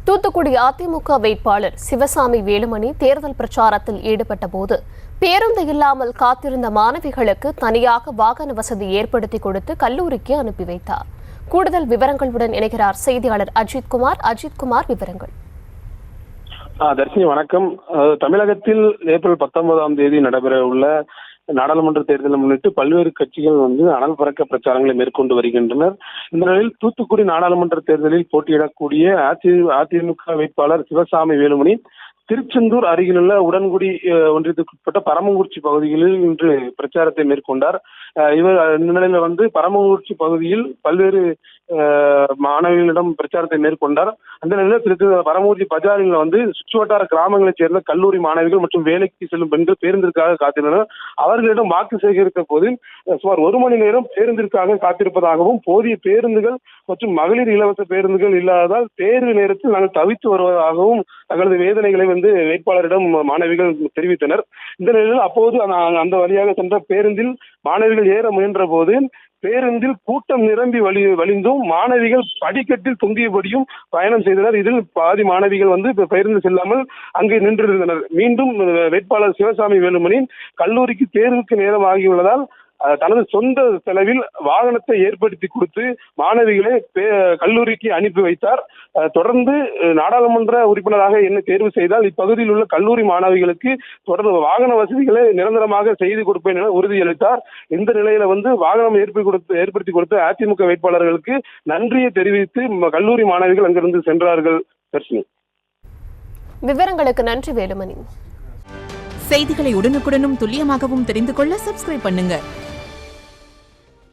தூத்துக்குடி அதிமுக வேட்பாளர் சிவசாமி வேலுமணி தேர்தல் பிரச்சாரத்தில் ஈடுபட்ட போது பேருந்து இல்லாமல் காத்திருந்த மாணவிகளுக்கு தனியாக வாகன வசதி ஏற்படுத்தி கொடுத்து கல்லூரிக்கு அனுப்பி வைத்தார். கூடுதல் விவரங்களுடன் இணைகிறார் செய்தியாளர் அஜித்குமார். விவரங்கள். தர்ஷினி வணக்கம். தமிழகத்தில் ஏப்ரல் 19ஆம் தேதி நடைபெற உள்ள நாடாளுமன்ற தேர்தலை முன்னிட்டு பல்வேறு கட்சிகள் அனல் பறக்க பிரச்சாரங்களை மேற்கொண்டு வருகின்றனர். இந்த நிலையில் தூத்துக்குடி நாடாளுமன்ற தேர்தலில் போட்டியிடக்கூடிய அதிமுக வேட்பாளர் சிவசாமி வேலுமணி திருச்செந்தூர் அருகிலுள்ள உடன்குடி ஒன்றியத்துக்குட்பட்ட பரமங்குறிச்சி பகுதிகளில் இன்று பிரச்சாரத்தை மேற்கொண்டார். இவர் இந்த நிலையில பரமங்குறிச்சி பகுதியில் பல்வேறு மாணவிகளிடம் பிரச்சாரத்தை மேற்கொண்டார். அந்த நிலையில் பரமங்குறிச்சி பஜாரில் சுற்றுவட்டார கிராமங்களைச் சேர்ந்த கல்லூரி மாணவிகள் மற்றும் வேலைக்கு செல்லும் பெண்கள் பேருந்திற்காக காத்திருந்தனர். அவர்களிடம் வாக்கு சேகரித்த போது சுமார் 1 மணி நேரம் பேருந்திற்காக காத்திருப்பதாகவும், போதிய பேருந்துகள் மற்றும் மகளிர் இலவச பேருந்துகள் இல்லாததால் தேர்வு நேரத்தில் நாங்கள் தவித்து வருவதாகவும் தங்களது வேதனைகளை வேட்பாளரிடம் மாணவிகள் தெரிவித்தனர். இந்த நிலையில் அப்போது அந்த வழியாக சென்ற பேருந்தில் மாணவிகள் ஏற முயன்ற போது பேருந்தில் கூட்டம் நிரம்பி வழிந்தும் மாணவிகள் படிக்கட்டில் தொங்கியபடியும் பயணம் செய்தனர். இதில் பாதி மாணவிகள் பேருந்து செல்லாமல் அங்கே நின்றிருந்தனர். மீண்டும் வேட்பாளர் சிவசாமி வேலுமணி கல்லூரிக்கு தேர்வுக்கு நேரம் ஆகியுள்ளதால் தனது சொந்த செலவில் வாகனத்தை ஏற்படுத்தி கொடுத்து மாணவிகளை கல்லூரிக்கு அனுப்பி வைத்தார். தொடர்ந்து நாடாளுமன்ற உறுப்பினராக என்ன தேர்வு செய்தால் இப்பகுதியில் உள்ள கல்லூரி மாணவிகளுக்கு தொடர்ந்து வாகன வசதிகளை நிரந்தரமாக செய்து கொடுப்பேன் என உறுதியளித்தார். இந்த நிலையில வாகனம் ஏற்படுத்தி கொடுத்த அதிமுக வேட்பாளர்களுக்கு நன்றியை தெரிவித்து கல்லூரி மாணவிகள் அங்கிருந்து சென்றார்கள். தர்ஷினி, விவரங்களுக்கு நன்றி வேலுமணி. செய்திகளை உடனுக்குடனும் துல்லியமாகவும் தெரிந்து கொள்ள சப்ஸ்கிரைப் பண்ணுங்க.